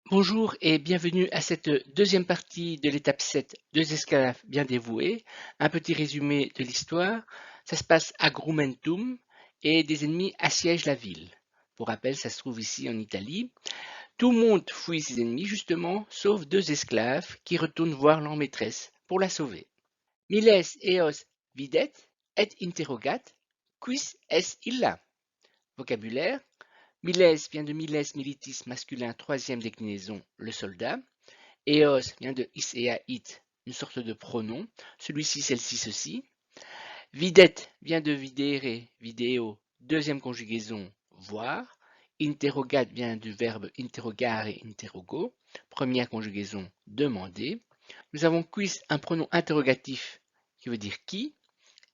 Bonjour et bienvenue à cette deuxième partie de l'étape 7, deux esclaves bien dévoués. Un petit résumé de l'histoire. Ça se passe à Grumentum et des ennemis assiègent la ville. Pour rappel, ça se trouve ici en Italie. Tout le monde fuit ses ennemis justement, sauf deux esclaves qui retournent voir leur maîtresse pour la sauver. Miles eos videt et interrogat, quis est illa? Vocabulaire. Miles vient de miles militis masculin, troisième déclinaison, le soldat. Eos vient de is et it, une sorte de pronom. Celui-ci, celle-ci, ceci. Videt vient de videre, vidéo, deuxième conjugaison, voir. Interrogat vient du verbe interrogare, interrogo, première conjugaison, demander. Nous avons quis, un pronom interrogatif qui veut dire qui.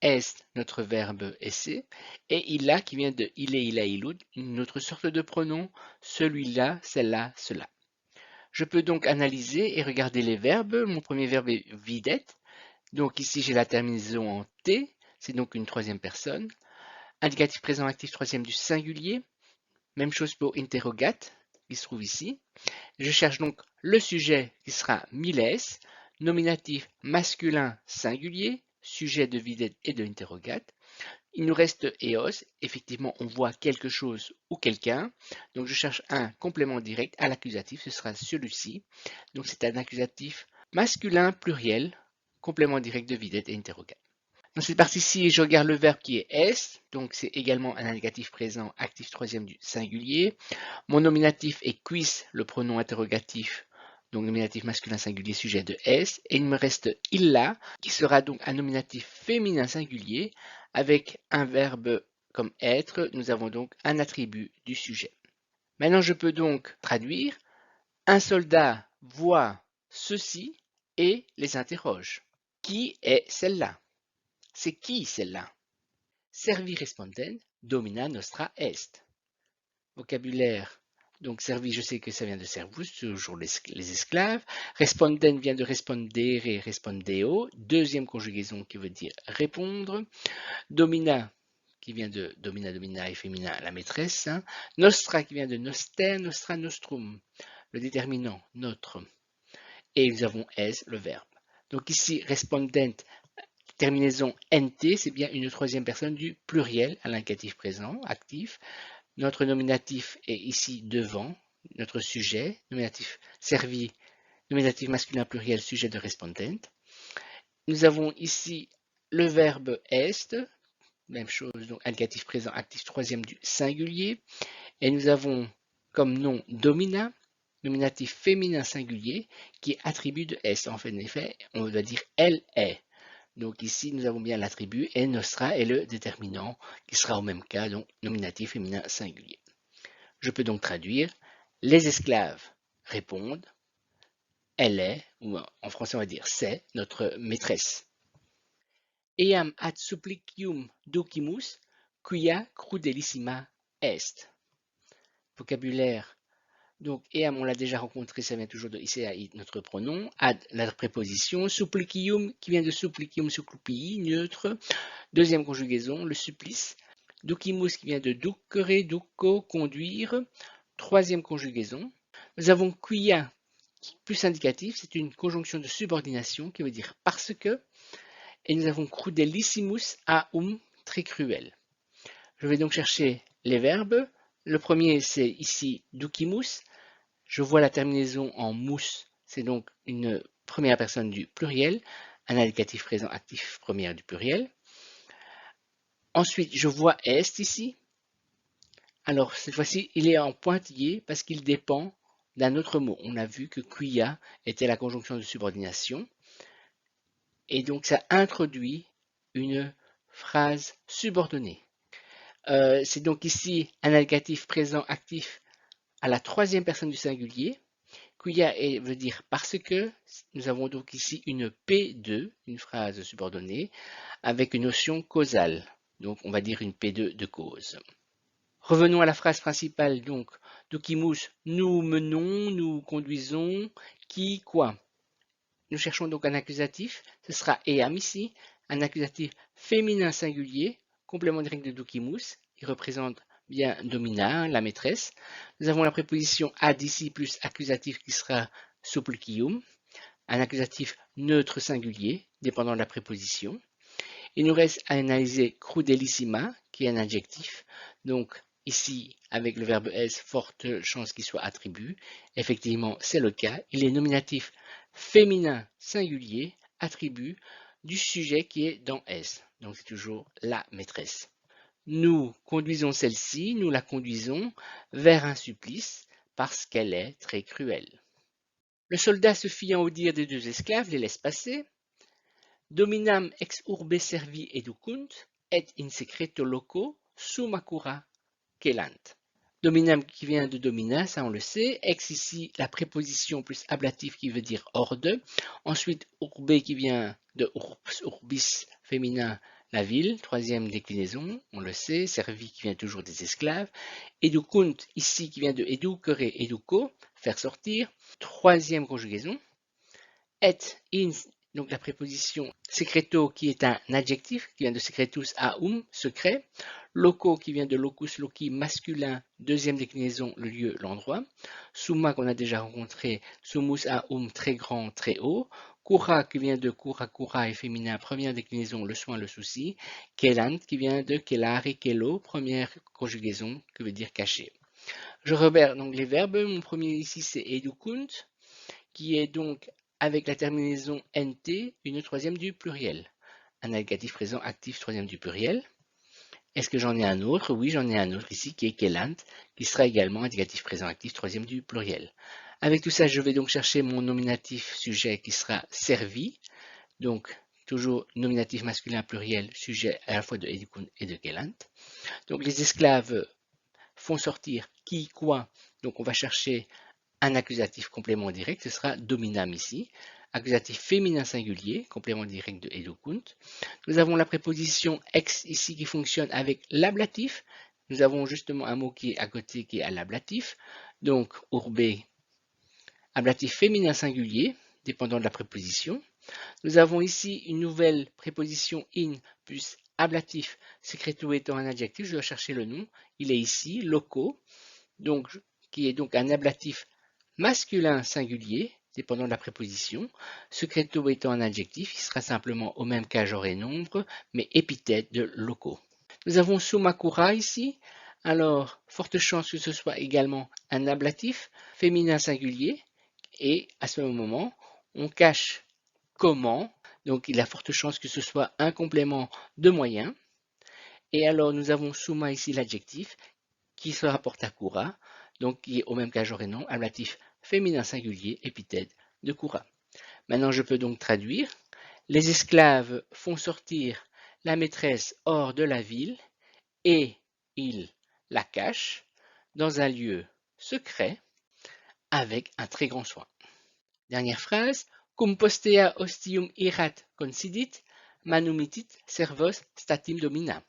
Est, notre verbe essayer, et illa qui vient de ille, illa, illud, une autre sorte de pronom, celui-là, celle-là, cela. Je peux donc analyser et regarder les verbes. Mon premier verbe est videt. Donc ici, j'ai la terminaison en T. C'est donc une troisième personne. Indicatif présent actif troisième du singulier. Même chose pour interrogat, qui se trouve ici. Je cherche donc le sujet qui sera miles, nominatif masculin singulier, sujet de videt et de interrogat. Il nous reste EOS. Effectivement, on voit quelque chose ou quelqu'un. Donc, je cherche un complément direct à l'accusatif. Ce sera celui-ci. Donc, c'est un accusatif masculin pluriel, complément direct de vidette et interrogat. Dans cette partie-ci, je regarde le verbe qui est est. Donc, c'est également un indicatif présent, actif troisième du singulier. Mon nominatif est quis, le pronom interrogatif. Donc, nominatif masculin singulier, sujet de est. Et il me reste illa, qui sera donc un nominatif féminin singulier avec un verbe comme être. Nous avons donc un attribut du sujet. Maintenant, je peux donc traduire. Un soldat voit ceci et les interroge. Qui est celle-là? C'est qui celle-là? Servi respondent, domina nostra est. Vocabulaire. Donc servi, je sais que ça vient de servus, toujours les esclaves. Respondent vient de respondere, respondeo, deuxième conjugaison qui veut dire répondre. Domina, qui vient de domina, domina et féminin, la maîtresse. Nostra, qui vient de noster, nostra, nostrum, le déterminant, notre. Et nous avons es, le verbe. Donc ici, respondent, terminaison nt, c'est bien une troisième personne du pluriel à l'indicatif présent, actif. Notre nominatif est ici devant, notre sujet, nominatif servi, nominatif masculin pluriel, sujet de respondent. Nous avons ici le verbe est, même chose, donc indicatif présent, actif troisième du singulier. Et nous avons comme nom domina, nominatif féminin singulier, qui est attribut de est. En effet, on va dire elle est. Donc ici, nous avons bien l'attribut et nostra est le déterminant, qui sera au même cas, donc nominatif féminin singulier. Je peux donc traduire. Les esclaves répondent. Elle est, ou en français on va dire c'est, notre maîtresse. Eam ad supplicium docimus, quia crudelissima est. Vocabulaire. Donc, eam, on l'a déjà rencontré, ça vient toujours de ici, notre pronom. Ad, la préposition. Supplicium, qui vient de supplicium succlupii, neutre. Deuxième conjugaison, le supplice. Docimus, qui vient de ducere, duco, conduire. Troisième conjugaison. Nous avons quia, plus indicatif, c'est une conjonction de subordination qui veut dire parce que. Et nous avons crudelissimus aum, très cruel. Je vais donc chercher les verbes. Le premier, c'est ici ducimus. Je vois la terminaison en mus, c'est donc une première personne du pluriel, un indicatif présent actif première du pluriel. Ensuite, je vois est ici. Alors, cette fois-ci, il est en pointillé parce qu'il dépend d'un autre mot. On a vu que quia était la conjonction de subordination. Et donc, ça introduit une phrase subordonnée. C'est donc ici un indicatif présent actif à la troisième personne du singulier. Quia veut dire parce que. Nous avons donc ici une P2, une phrase subordonnée, avec une notion causale. Donc, on va dire une P2 de cause. Revenons à la phrase principale, donc, Docimus, nous menons, nous conduisons, qui, quoi. Nous cherchons donc un accusatif, ce sera eam ici, un accusatif féminin singulier, complément direct de Docimus, qui représente bien domina, la maîtresse. Nous avons la préposition ad ici plus accusatif qui sera supplicium, un accusatif neutre singulier, dépendant de la préposition. Il nous reste à analyser crudellissima, qui est un adjectif. Donc, ici, avec le verbe S, forte chance qu'il soit attribut. Effectivement, c'est le cas. Il est nominatif féminin singulier, attribut du sujet qui est dans S. Donc, c'est toujours la maîtresse. Nous conduisons celle-ci, nous la conduisons vers un supplice parce qu'elle est très cruelle. Le soldat se fiant au dire des deux esclaves les laisse passer. Dominam ex urbe servi educunt, et in secreto loco summa cura celant. Dominam qui vient de domina, ça on le sait. Ex ici, la préposition plus ablatif qui veut dire hors de. Ensuite, urbe qui vient de urbis, féminin, la ville. Troisième déclinaison, on le sait. Servi qui vient toujours des esclaves. Educunt ici qui vient de educere, educo, faire sortir. Troisième conjugaison. Et in, donc la préposition secreto qui est un adjectif qui vient de secretus à secret. Loco qui vient de locus loci masculin, deuxième déclinaison, le lieu, l'endroit. Summa qu'on a déjà rencontré, sumus à très grand, très haut. Cura qui vient de cura, cura et féminin, première déclinaison, le soin, le souci. Kelant qui vient de kelare, kelo, première conjugaison, que veut dire cacher. Je repère donc les verbes. Mon premier ici c'est educunt, qui est donc avec la terminaison nt, une troisième du pluriel. Un négatif présent actif troisième du pluriel. Est-ce que j'en ai un autre? Oui, j'en ai un autre ici qui est kellant, qui sera également un négatif présent actif troisième du pluriel. Avec tout ça, je vais donc chercher mon nominatif sujet qui sera servi. Donc, toujours nominatif masculin pluriel, sujet à la fois de educun et de kellant. Donc, les esclaves font sortir qui, quoi. Donc, on va chercher un accusatif complément direct, ce sera dominam ici. Accusatif féminin singulier, complément direct de educunt. Nous avons la préposition ex ici qui fonctionne avec l'ablatif. Nous avons justement un mot qui est à côté qui est à l'ablatif. Donc, urbe, ablatif féminin singulier, dépendant de la préposition. Nous avons ici une nouvelle préposition in plus ablatif, secreto étant un adjectif, je dois chercher le nom. Il est ici, loco, donc, qui est donc un ablatif masculin singulier, dépendant de la préposition. Secreto étant un adjectif, il sera simplement au même cas genre et nombre, mais épithète de locaux. Nous avons sumakura ici. Alors, forte chance que ce soit également un ablatif féminin singulier. Et à ce moment, on cache comment. Donc, il y a forte chance que ce soit un complément de moyen. Et alors, nous avons suma ici l'adjectif qui se rapporte à kura, donc qui est au même cas genre et nom, ablatif féminin singulier, épithète de kura. Maintenant, je peux donc traduire. Les esclaves font sortir la maîtresse hors de la ville et ils la cachent dans un lieu secret avec un très grand soin. Dernière phrase. Cum postea ostium irat concidit, manumitit servos statim domina.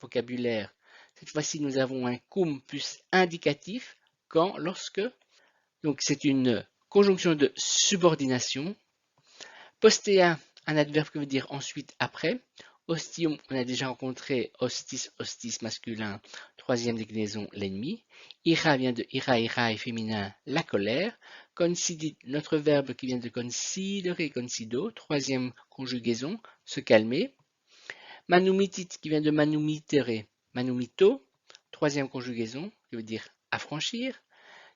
Vocabulaire. Cette fois-ci, nous avons un cum plus indicatif quand, lorsque. Donc, c'est une conjonction de subordination. Postea, un adverbe qui veut dire ensuite, après. Ostium, on a déjà rencontré hostis, hostis masculin, troisième déclinaison, l'ennemi. Ira vient de ira, ira et féminin, la colère. Concidit, notre verbe qui vient de considérer, consido, troisième conjugaison, se calmer. Manumitit qui vient de manumitere, manumito, troisième conjugaison, qui veut dire affranchir.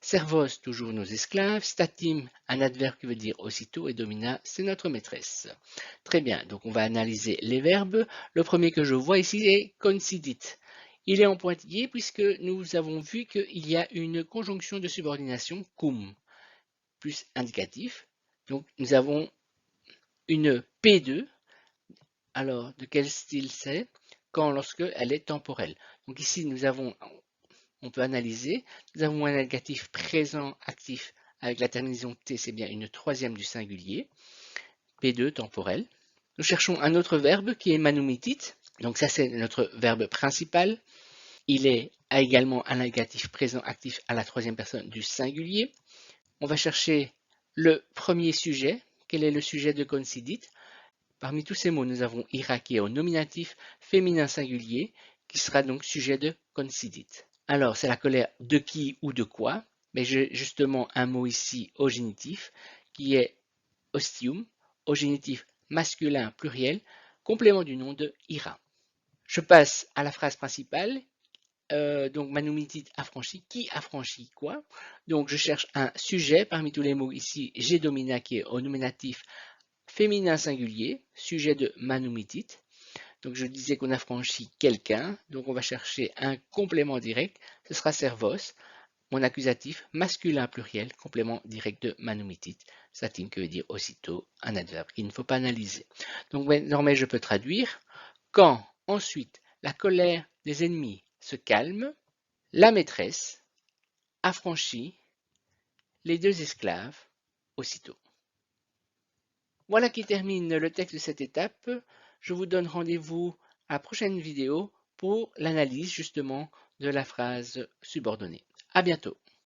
Servos, toujours nos esclaves. Statim, un adverbe qui veut dire aussitôt. Et domina, c'est notre maîtresse. Très bien, donc on va analyser les verbes. Le premier que je vois ici est concidit. Il est en pointillé puisque nous avons vu qu'il y a une conjonction de subordination cum, plus indicatif. Donc nous avons une P2. Alors, de quel style c'est? Quand, lorsque elle est temporelle. Donc ici, on peut analyser, nous avons un négatif présent actif avec la terminaison T, c'est bien une troisième du singulier, P2 temporel. Nous cherchons un autre verbe qui est manumitit, donc ça c'est notre verbe principal. Il a également un négatif présent actif à la troisième personne du singulier. On va chercher le premier sujet. Quel est le sujet de concidit? Parmi tous ces mots, nous avons ira qui est au nominatif féminin singulier, qui sera donc sujet de concidit. Alors, c'est la colère de qui ou de quoi? Mais j'ai justement un mot ici au génitif qui est ostium, au génitif masculin pluriel, complément du nom de ira. Je passe à la phrase principale. Donc, manumitite affranchi. Qui affranchit quoi? Donc, je cherche un sujet parmi tous les mots ici. J'ai domina qui est au nominatif féminin singulier, sujet de manumitite. Donc, je disais qu'on affranchit quelqu'un. Donc, on va chercher un complément direct. Ce sera servos. Mon accusatif masculin pluriel, complément direct de manumitite. Satin que veut dire aussitôt un adverbe qu'il ne faut pas analyser. Donc, désormais, je peux traduire. Quand ensuite la colère des ennemis se calme, la maîtresse affranchit les deux esclaves aussitôt. Voilà qui termine le texte de cette étape. Je vous donne rendez-vous à la prochaine vidéo pour l'analyse justement de la phrase subordonnée. À bientôt.